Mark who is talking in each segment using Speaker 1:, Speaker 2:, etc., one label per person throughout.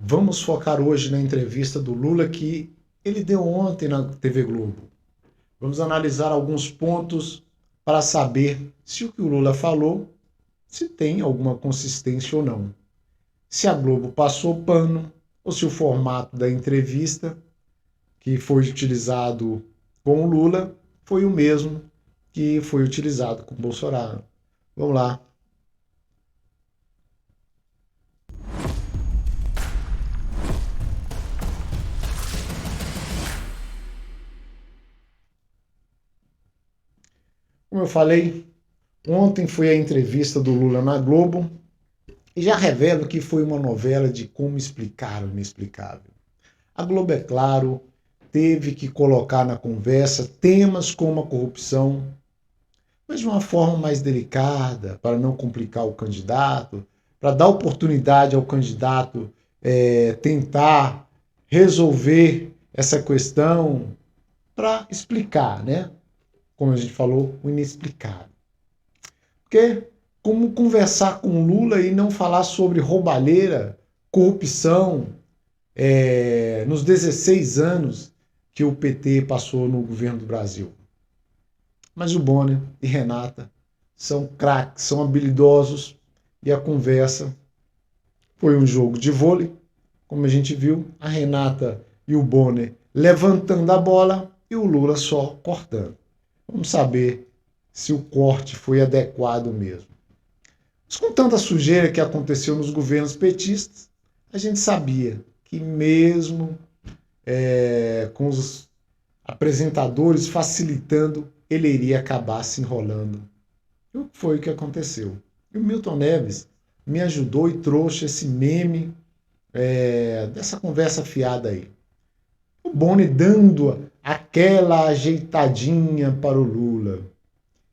Speaker 1: Vamos focar hoje na entrevista do Lula que ele deu ontem na TV Globo. Vamos analisar alguns pontos para saber se o que o Lula falou, se tem alguma consistência ou não. Se a Globo passou pano ou se o formato da entrevista que foi utilizado com o Lula foi o mesmo que foi utilizado com o Bolsonaro. Vamos lá. Como eu falei, ontem foi a entrevista do Lula na Globo e já revelo que foi uma novela de como explicar o inexplicável. A Globo, é claro, teve que colocar na conversa temas como a corrupção, mas de uma forma mais delicada, para não complicar o candidato, para dar oportunidade ao candidato tentar resolver essa questão, para explicar, né? Como a gente falou, o inexplicável. Porque como conversar com o Lula e não falar sobre roubalheira, corrupção, nos 16 anos que o PT passou no governo do Brasil? Mas o Bonner e Renata são craques, são habilidosos e a conversa foi um jogo de vôlei, como a gente viu, a Renata e o Bonner levantando a bola e o Lula só cortando. Vamos saber se o corte foi adequado mesmo. Mas com tanta sujeira que aconteceu nos governos petistas, a gente sabia que mesmo com os apresentadores facilitando, ele iria acabar se enrolando. E foi o que aconteceu. E o Milton Neves me ajudou e trouxe esse meme dessa conversa fiada aí. O Boni dando aquela ajeitadinha para o Lula.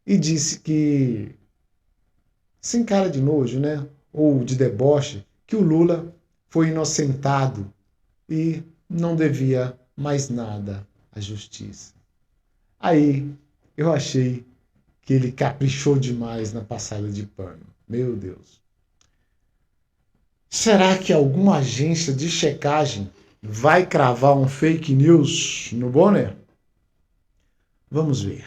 Speaker 1: E disse que, sem cara de nojo, né? Ou de deboche, que o Lula foi inocentado e não devia mais nada à justiça. Aí eu achei que ele caprichou demais na passada de pano. Meu Deus. Será que alguma agência de checagem vai cravar um fake news no Bonner? Vamos ver.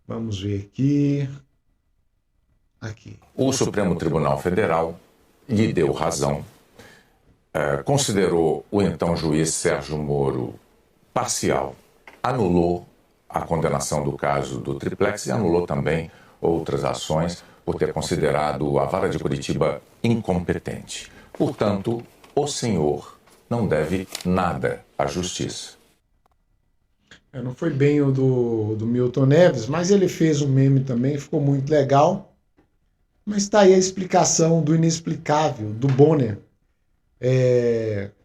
Speaker 1: Vamos ver aqui. Aqui.
Speaker 2: O Supremo Tribunal Federal lhe deu razão. Considerou o então juiz Sérgio Moro parcial, anulou a condenação do caso do Triplex e anulou também outras ações por ter considerado a Vara de Curitiba incompetente. Portanto, o senhor não deve nada à justiça.
Speaker 1: Não foi bem o do Milton Neves, mas ele fez um meme também, ficou muito legal. Mas está aí a explicação do inexplicável, do Bonner,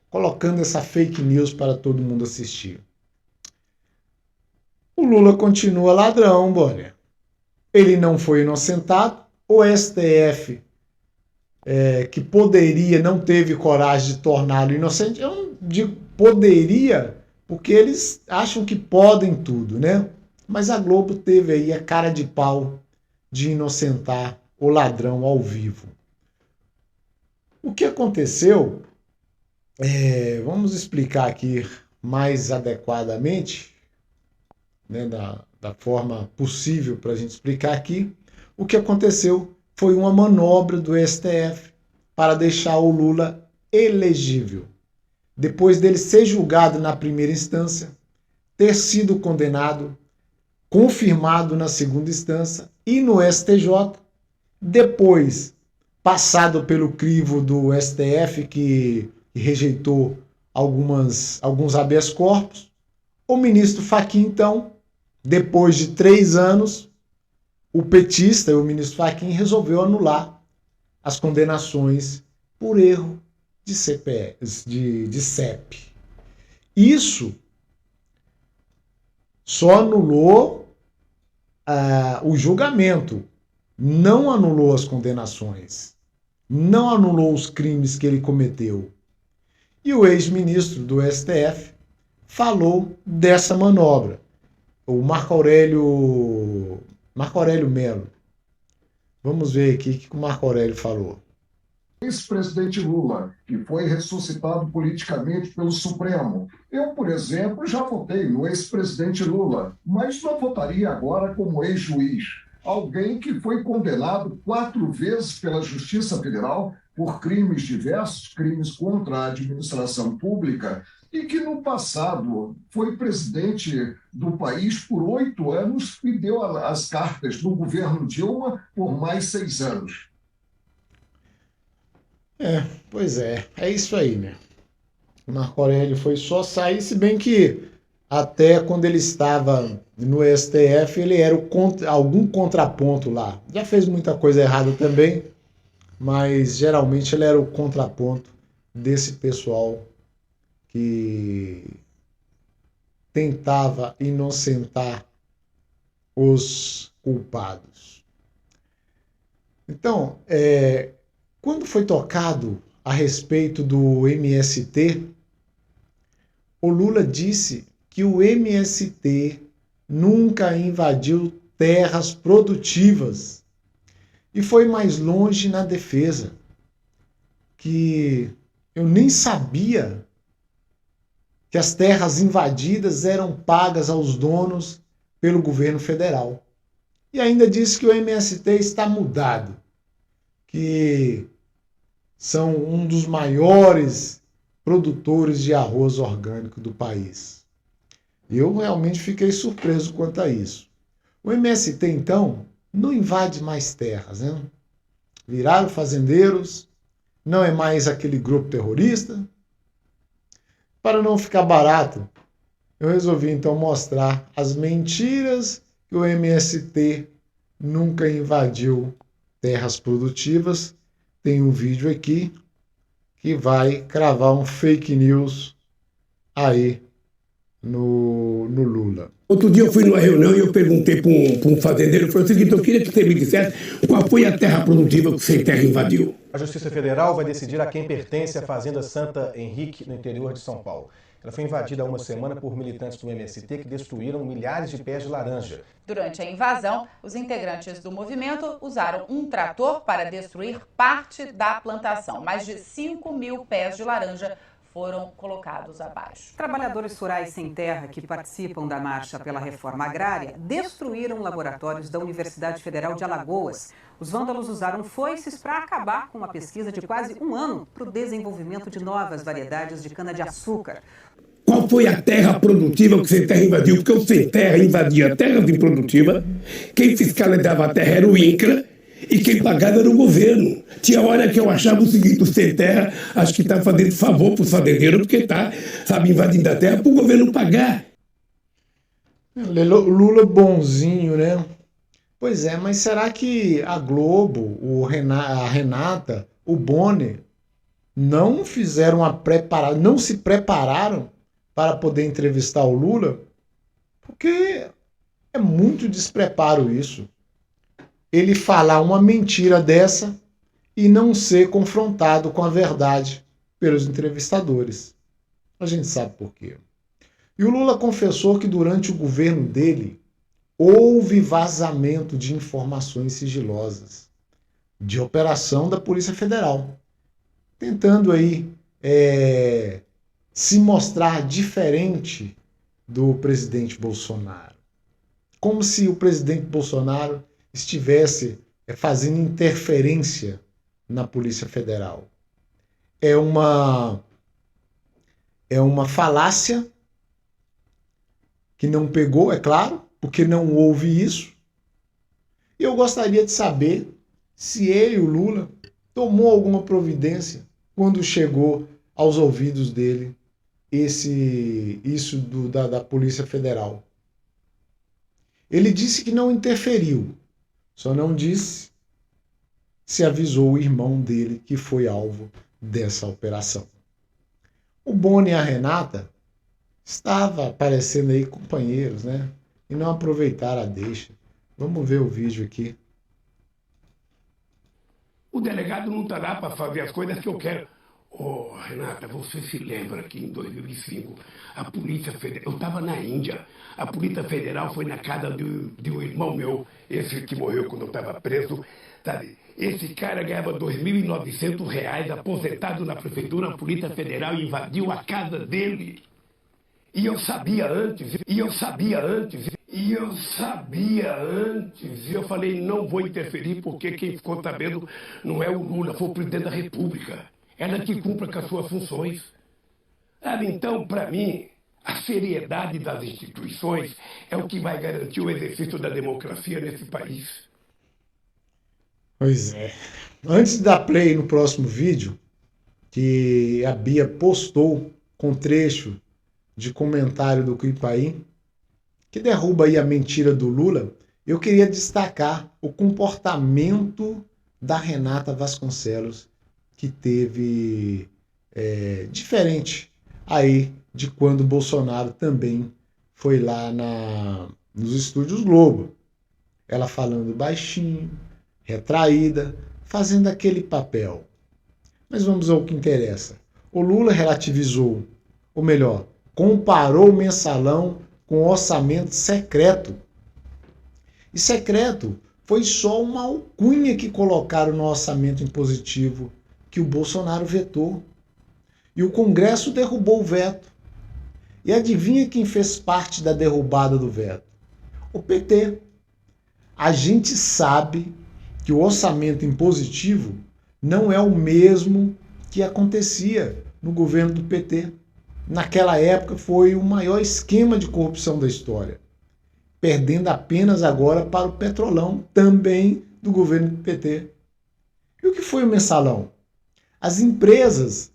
Speaker 1: colocando essa fake news para todo mundo assistir. O Lula continua ladrão, Bonner. Ele não foi inocentado. O STF, que poderia, não teve coragem de torná-lo inocente. Eu não digo poderia, porque eles acham que podem tudo, né? Mas a Globo teve aí a cara de pau de inocentar o ladrão ao vivo. O que aconteceu, vamos explicar aqui mais adequadamente, né, da forma possível para a gente explicar aqui. O que aconteceu foi uma manobra do STF para deixar o Lula elegível. Depois dele ser julgado na primeira instância, ter sido condenado, confirmado na segunda instância e no STJ, depois passado pelo crivo do STF, que rejeitou alguns habeas corpus, o ministro Fachin, então, depois de 3 anos, o petista, o ministro Fachin, resolveu anular as condenações por erro de CEP. Isso só anulou o julgamento, não anulou as condenações, não anulou os crimes que ele cometeu. E o ex-ministro do STF falou dessa manobra, o Marco Aurélio Melo. Vamos ver aqui o que o Marco Aurélio falou.
Speaker 3: Ex-presidente Lula, que foi ressuscitado politicamente pelo Supremo. Eu, por exemplo, já votei no ex-presidente Lula, mas não votaria agora como ex-juiz. Alguém que foi condenado 4 vezes pela Justiça Federal por crimes diversos, crimes contra a administração pública, e que no passado foi presidente do país por 8 anos e deu as cartas do governo Dilma por mais 6 anos.
Speaker 1: Pois é isso aí, né? O Marco Aurélio foi só sair, se bem que até quando ele estava no STF, ele era algum contraponto lá. Já fez muita coisa errada também, mas geralmente ele era o contraponto desse pessoal que tentava inocentar os culpados. Então, quando foi tocado a respeito do MST, o Lula disse que o MST nunca invadiu terras produtivas e foi mais longe na defesa, que eu nem sabia que as terras invadidas eram pagas aos donos pelo governo federal. E ainda disse que o MST está mudado, que são um dos maiores produtores de arroz orgânico do país. Eu realmente fiquei surpreso quanto a isso. O MST, então, não invade mais terras, né? Viraram fazendeiros, não é mais aquele grupo terrorista. Para não ficar barato, eu resolvi então mostrar as mentiras que o MST nunca invadiu terras produtivas. Tem um vídeo aqui que vai cravar um fake news aí no Lula.
Speaker 4: Outro dia eu fui numa reunião e eu perguntei para um fazendeiro, eu falei o seguinte, eu queria que você me dissesse qual foi a terra produtiva que o Sem Terra invadiu.
Speaker 5: A Justiça Federal vai decidir a quem pertence a Fazenda Santa Henrique, no interior de São Paulo. Ela foi invadida há uma semana por militantes do MST que destruíram milhares de pés de laranja.
Speaker 6: Durante a invasão, os integrantes do movimento usaram um trator para destruir parte da plantação. Mais de 5.000 pés de laranja foram colocados abaixo.
Speaker 7: Trabalhadores rurais sem terra que participam da marcha pela reforma agrária destruíram laboratórios da Universidade Federal de Alagoas. Os vândalos usaram foices para acabar com uma pesquisa de quase um ano para o desenvolvimento de novas variedades de cana-de-açúcar.
Speaker 4: Qual foi a terra produtiva que o Sem Terra invadiu? Porque o Sem Terra invadia terras improdutivas, quem fiscalizava a terra era o INCRA, e quem pagava era o governo. Tinha hora que eu achava o seguinte, o Sem Terra acho que está fazendo favor para os fazendeiros, porque está, invadindo a terra para o governo pagar.
Speaker 1: Lula bonzinho, né? Pois é, mas será que a Globo, a Renata, o Bonner, não fizeram não se prepararam para poder entrevistar o Lula? Porque é muito despreparo isso. Ele falar uma mentira dessa e não ser confrontado com a verdade pelos entrevistadores. A gente sabe por quê. E o Lula confessou que durante o governo dele houve vazamento de informações sigilosas de operação da Polícia Federal, tentando aí se mostrar diferente do presidente Bolsonaro. Como se o presidente Bolsonaro estivesse fazendo interferência na Polícia Federal. É uma falácia que não pegou, é claro, porque não houve isso. E eu gostaria de saber se ele, o Lula, tomou alguma providência quando chegou aos ouvidos dele isso da Polícia Federal. Ele disse que não interferiu, só não disse se avisou o irmão dele que foi alvo dessa operação. O Boni e a Renata estavam parecendo aí companheiros, né? E não aproveitaram a deixa. Vamos ver o vídeo aqui.
Speaker 4: O delegado não está lá para fazer as coisas que eu quero. Oh, Renata, você se lembra que em 2005 a Polícia Federal, eu estava na Índia, a Polícia Federal foi na casa de um irmão meu, esse que morreu quando eu estava preso, sabe? Esse cara ganhava R$ 2.900, aposentado na prefeitura, na Polícia Federal, e invadiu a casa dele. E eu sabia antes. E eu falei, não vou interferir, porque quem ficou sabendo não é o Lula, foi o presidente da República. Ela que cumpre com as suas funções. Sabe, então, para mim, a seriedade das instituições é o que vai garantir o exercício da democracia nesse país.
Speaker 1: Pois é. Antes de dar play no próximo vídeo, que a Bia postou com trecho de comentário do Cuipaí, que derruba aí a mentira do Lula, eu queria destacar o comportamento da Renata Vasconcelos, que teve diferente aí de quando o Bolsonaro também foi lá nos estúdios Globo. Ela falando baixinho, retraída, fazendo aquele papel. Mas vamos ao que interessa. O Lula relativizou, ou melhor, comparou o mensalão com o orçamento secreto. E secreto foi só uma alcunha que colocaram no orçamento impositivo que o Bolsonaro vetou. E o Congresso derrubou o veto. E adivinha quem fez parte da derrubada do veto? O PT. A gente sabe que o orçamento impositivo não é o mesmo que acontecia no governo do PT. Naquela época foi o maior esquema de corrupção da história, perdendo apenas agora para o Petrolão, também do governo do PT. E o que foi o mensalão? As empresas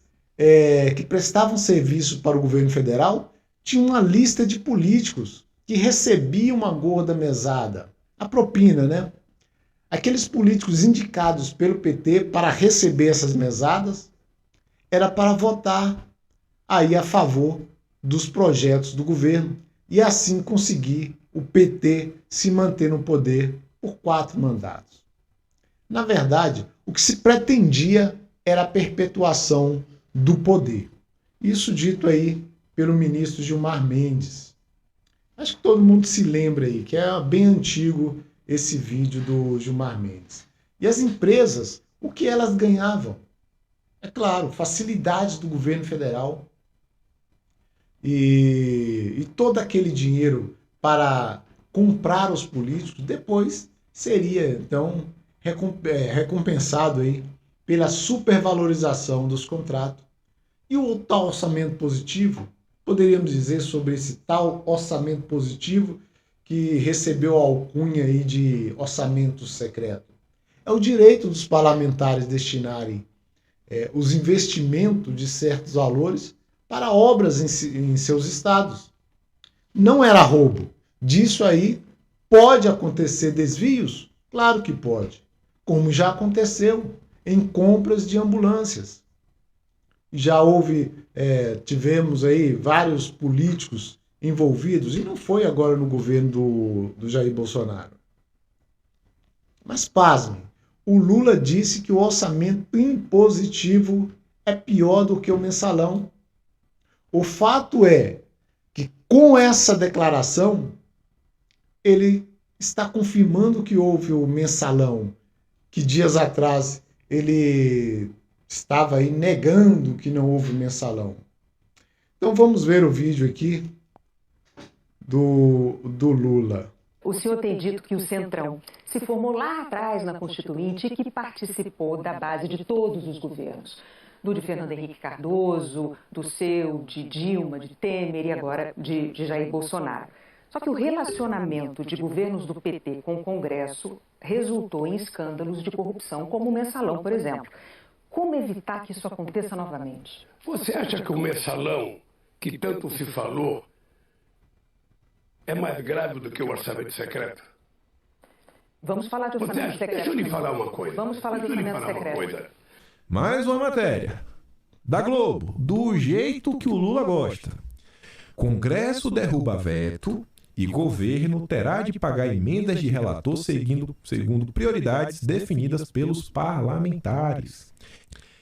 Speaker 1: que prestavam serviço para o governo federal tinham uma lista de políticos que recebiam uma gorda mesada, a propina, né? Aqueles políticos indicados pelo PT para receber essas mesadas era para votar aí a favor dos projetos do governo e assim conseguir o PT se manter no poder por 4 mandatos. Na verdade, o que se pretendia era a perpetuação do poder. Isso dito aí pelo ministro Gilmar Mendes. Acho que todo mundo se lembra aí, que é bem antigo esse vídeo do Gilmar Mendes. E as empresas, o que elas ganhavam? É claro, facilidades do governo federal. E todo aquele dinheiro para comprar os políticos depois seria, então, recompensado aí pela supervalorização dos contratos. E o tal orçamento positivo, poderíamos dizer sobre esse tal orçamento positivo que recebeu a alcunha aí de orçamento secreto. É o direito dos parlamentares destinarem os investimentos de certos valores para obras em seus estados. Não era roubo. Disso aí pode acontecer desvios? Claro que pode. Como já aconteceu em compras de ambulâncias. Já tivemos aí vários políticos envolvidos, e não foi agora no governo do Jair Bolsonaro. Mas pasmem, o Lula disse que o orçamento impositivo é pior do que o mensalão. O fato é que com essa declaração, ele está confirmando que houve o mensalão, que dias atrás ele estava aí negando que não houve mensalão. Então vamos ver o vídeo aqui do Lula.
Speaker 8: O senhor tem dito que o Centrão se formou lá atrás na Constituinte e que participou da base de todos os governos. Do de Fernando Henrique Cardoso, do seu, de Dilma, de Temer e agora de Jair Bolsonaro. Só que o relacionamento de governos do PT com o Congresso resultou em escândalos de corrupção, como o mensalão, por exemplo. Como evitar que isso aconteça novamente?
Speaker 4: Você acha que o mensalão, que tanto se falou, é mais grave do que o orçamento secreto?
Speaker 8: Vamos falar de orçamento secreto.
Speaker 4: Deixa eu lhe falar uma coisa.
Speaker 8: Vamos falar de orçamento secreto.
Speaker 9: Mais uma matéria da Globo, do jeito que o Lula gosta. Congresso derruba veto e governo terá de pagar emendas de relator segundo prioridades definidas pelos parlamentares.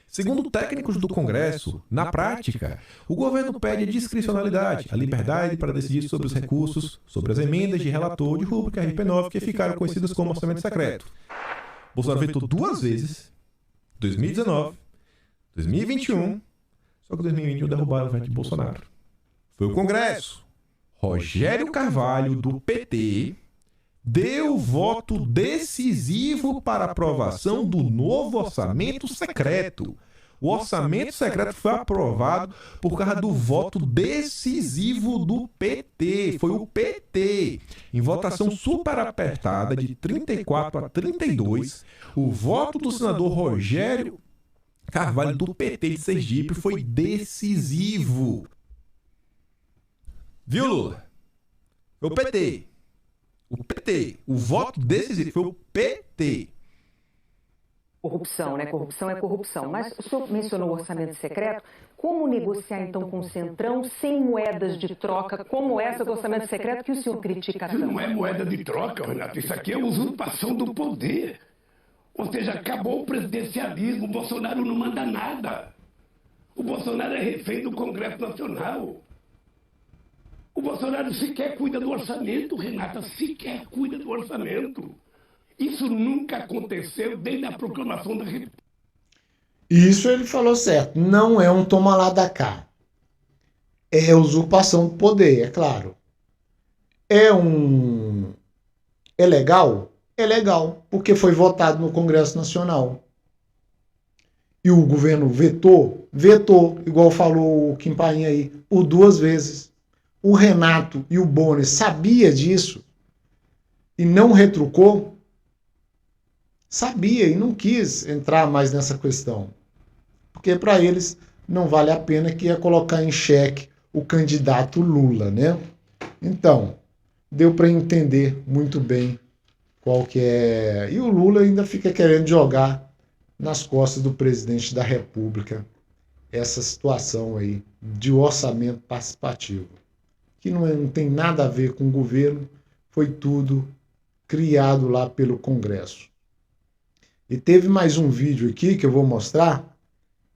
Speaker 9: Segundo técnicos do Congresso, na prática, o governo pede a discricionalidade, a liberdade para decidir sobre os recursos, sobre as emendas de relator de rubrica RP9 que ficaram conhecidas como orçamento secreto. Bolsonaro vetou 2 vezes, 2019, 2021, só que 2021 derrubaram o veto de Bolsonaro. Foi o Congresso. Rogério Carvalho, do PT, deu voto decisivo para a aprovação do novo orçamento secreto. O orçamento secreto foi aprovado por causa do voto decisivo do PT. Foi o PT, em votação super apertada de 34 a 32, o voto do senador Rogério Carvalho, do PT de Sergipe, foi decisivo. Viu, Lula? Foi o PT. O PT. O voto decisivo foi o PT.
Speaker 8: Corrupção, né? Corrupção é corrupção. Mas o senhor mencionou o orçamento secreto. Como negociar, então, com o Centrão sem moedas de troca, como essa do orçamento secreto que o senhor critica tanto?
Speaker 10: Isso não é moeda de troca, Renato. Isso aqui é usurpação do poder. Ou seja, acabou o presidencialismo. O Bolsonaro não manda nada. O Bolsonaro é refém do Congresso Nacional. O Bolsonaro sequer cuida do orçamento, Renata. Sequer cuida do orçamento. Isso nunca aconteceu desde a proclamação da República.
Speaker 1: Isso ele falou certo. Não é um toma lá da cá. É usurpação do poder, é claro. É legal? É legal, porque foi votado no Congresso Nacional. E o governo vetou, igual falou o Kim Paim aí, por 2 vezes. O Renato e o Bonner sabia disso e não retrucou. Sabia e não quis entrar mais nessa questão. Porque para eles não vale a pena, que ia colocar em xeque o candidato Lula, né? Então, deu para entender muito bem qual que é. E o Lula ainda fica querendo jogar nas costas do presidente da República essa situação aí de orçamento participativo, que não tem nada a ver com o governo, foi tudo criado lá pelo Congresso. E teve mais um vídeo aqui que eu vou mostrar,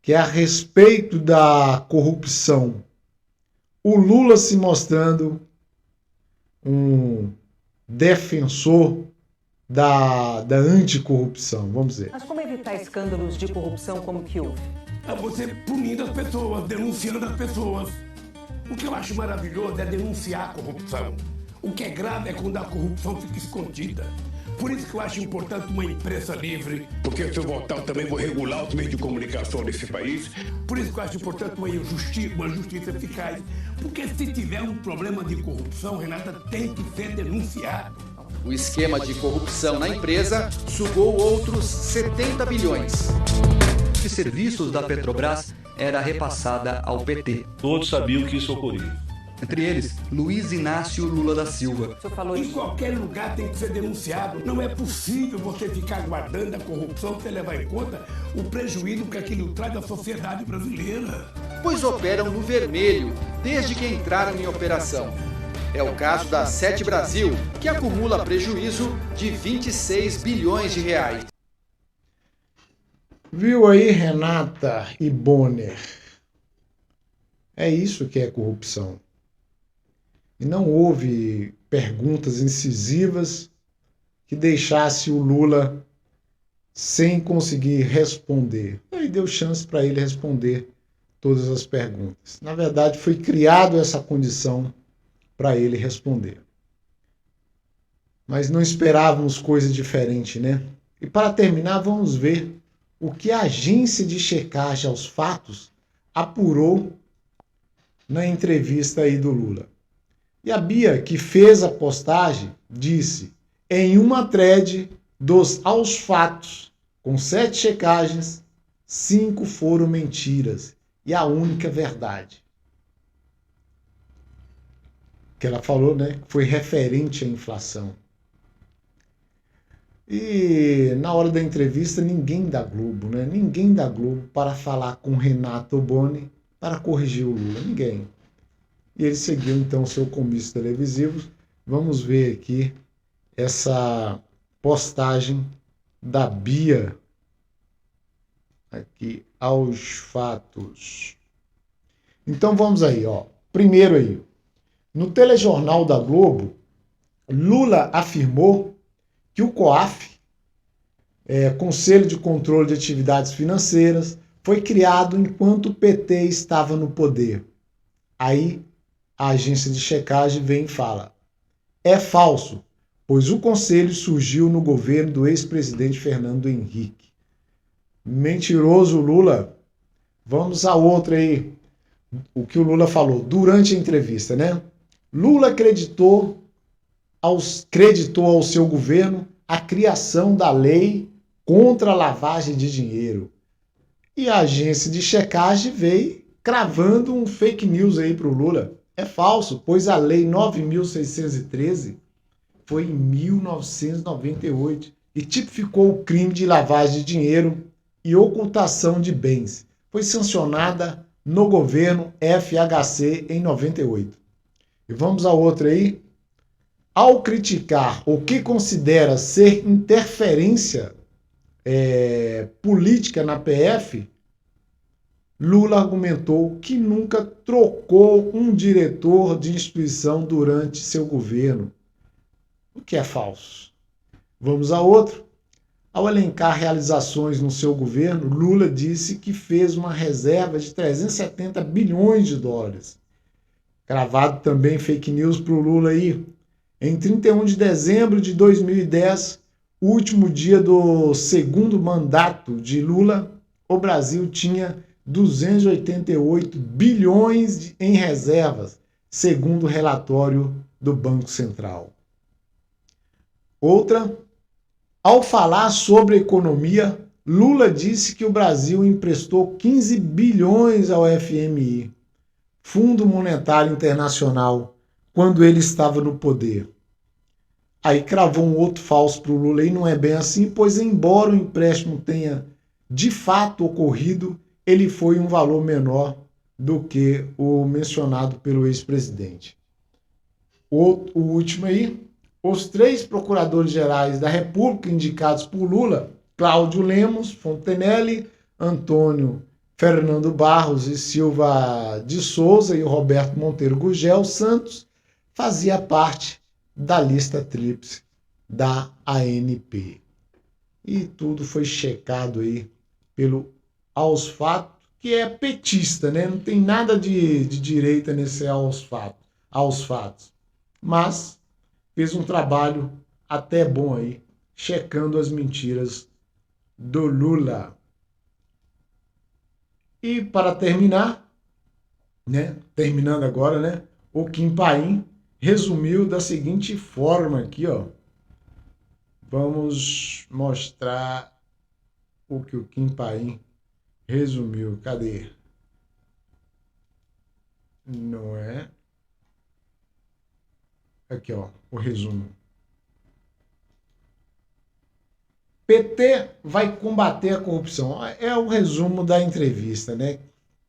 Speaker 1: que é a respeito da corrupção. O Lula se mostrando um defensor da anticorrupção, vamos ver.
Speaker 8: Mas como evitar escândalos de corrupção como que houve?
Speaker 10: Você punindo as pessoas, denunciando as pessoas. O que eu acho maravilhoso é denunciar a corrupção. O que é grave é quando a corrupção fica escondida. Por isso que eu acho importante uma imprensa livre, porque se eu votar eu também vou regular os meios de comunicação desse país. Por isso que eu acho importante uma justiça eficaz, porque se tiver um problema de corrupção, Renata, tem que ser denunciado.
Speaker 11: O esquema de corrupção na empresa sugou outros 70 bilhões. De serviços da Petrobras era repassada ao PT.
Speaker 12: Todos sabiam que isso ocorria.
Speaker 11: Entre eles, Luiz Inácio Lula da Silva.
Speaker 8: O senhor falou
Speaker 10: em qualquer lugar tem que ser denunciado. Não é possível você ficar guardando a corrupção sem levar em conta o prejuízo que aquilo traz à sociedade brasileira.
Speaker 11: Pois operam no vermelho desde que entraram em operação. É o caso da Sete Brasil, que acumula prejuízo de 26 bilhões de reais.
Speaker 1: Viu aí, Renata e Bonner? É isso que é corrupção. E não houve perguntas incisivas que deixasse o Lula sem conseguir responder. Aí deu chance para ele responder todas as perguntas. Na verdade, foi criado essa condição para ele responder. Mas não esperávamos coisa diferente, né? E para terminar, vamos ver o que a agência de checagem aos fatos apurou na entrevista aí do Lula. E a Bia, que fez a postagem, disse: em uma thread dos aos fatos, com 7 checagens, 5 foram mentiras e a única verdade. Que ela falou, né, foi referente à inflação. E na hora da entrevista, ninguém da Globo, né? Ninguém da Globo para falar com Renato Boni para corrigir o Lula. Ninguém. E ele seguiu, então, seu comício televisivo. Vamos ver aqui essa postagem da Bia. Aqui, aos fatos. Então, vamos aí, ó. Primeiro aí. No telejornal da Globo, Lula afirmou que o COAF Conselho de Controle de Atividades Financeiras, foi criado enquanto o PT estava no poder. Aí a agência de checagem vem e fala: é falso, pois o conselho surgiu no governo do ex-presidente Fernando Henrique. Mentiroso Lula. Vamos a outra aí, o que o Lula falou durante a entrevista, né? Lula creditou ao seu governo a criação da lei contra a lavagem de dinheiro. E a agência de checagem veio cravando um fake news aí para o Lula. É falso, pois a lei 9.613 foi em 1998 e tipificou o crime de lavagem de dinheiro e ocultação de bens. Foi sancionada no governo FHC em 98. E vamos a outra aí. Ao criticar o que considera ser interferência política na PF, Lula argumentou que nunca trocou um diretor de instituição durante seu governo, o que é falso. Vamos a outro. Ao elencar realizações no seu governo, Lula disse que fez uma reserva de 370 bilhões de dólares. Gravado também fake news para o Lula aí. Em 31 de dezembro de 2010, último dia do segundo mandato de Lula, o Brasil tinha 288 bilhões em reservas, segundo o relatório do Banco Central. Outra, ao falar sobre economia, Lula disse que o Brasil emprestou 15 bilhões ao FMI, Fundo Monetário Internacional, quando ele estava no poder. Aí cravou um outro falso para o Lula e não é bem assim, pois embora o empréstimo tenha de fato ocorrido, ele foi um valor menor do que o mencionado pelo ex-presidente. O último aí, os 3 procuradores-gerais da República indicados por Lula, Cláudio Lemos, Fontenelle, Antônio Fernando Barros e Silva de Souza e o Roberto Monteiro Gurgel Santos, fazia parte da lista tríplice da ANP. E tudo foi checado aí pelo Aos Fatos, que é petista, né? Não tem nada de direita nesse Aos Fatos. Mas fez um trabalho até bom aí, checando as mentiras do Lula. E para terminar, né? Terminando agora, né? O Kim Paim resumiu da seguinte forma aqui, ó. Vamos mostrar o que o Kim Paim resumiu. Cadê? Não é? Aqui, ó, o resumo. PT vai combater a corrupção. É o resumo da entrevista, né?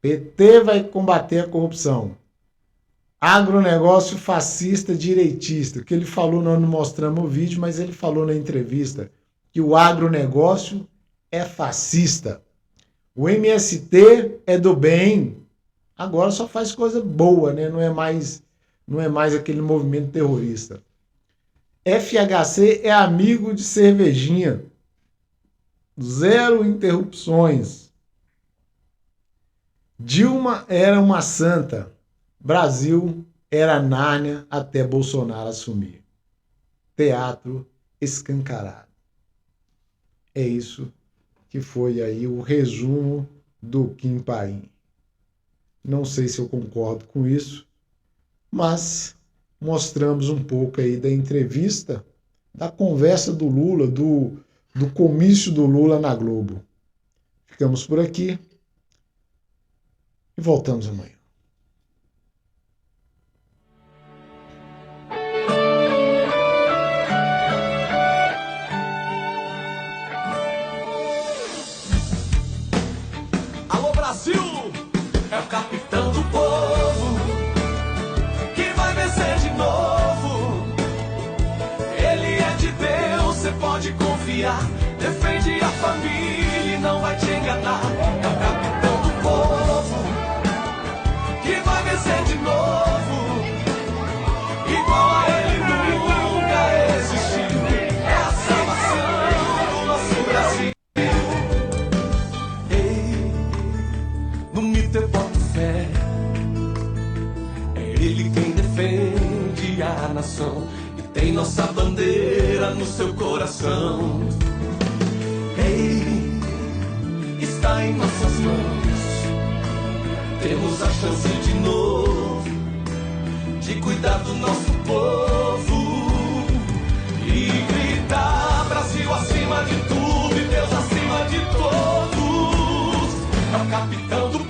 Speaker 1: PT vai combater a corrupção. Agronegócio fascista direitista. O que ele falou, nós não mostramos o vídeo, mas ele falou na entrevista que o agronegócio é fascista. O MST é do bem. Agora só faz coisa boa, né? Não é mais aquele movimento terrorista. FHC é amigo de cervejinha. 0 interrupções. Dilma era uma santa. Brasil era Nárnia até Bolsonaro assumir. Teatro escancarado. É isso que foi aí o resumo do Kim Paim. Não sei se eu concordo com isso, mas mostramos um pouco aí da entrevista, da conversa do Lula, do comício do Lula na Globo. Ficamos por aqui e voltamos amanhã.
Speaker 13: Alô Brasil, é o capitão do povo que vai vencer de novo. Ele é de Deus, você pode confiar. Defende a família e não vai te enganar. É o capitão do povo que vai vencer de novo. Igual a ele nunca existiu. É a salvação do nosso Brasil. no mito eu boto fé. É ele quem defende a nação e tem nossa bandeira no seu coração. Ei, está em nossas mãos. Temos a chance de novo de cuidar do nosso povo e gritar: Brasil acima de tudo e Deus acima de todos. É o capitão do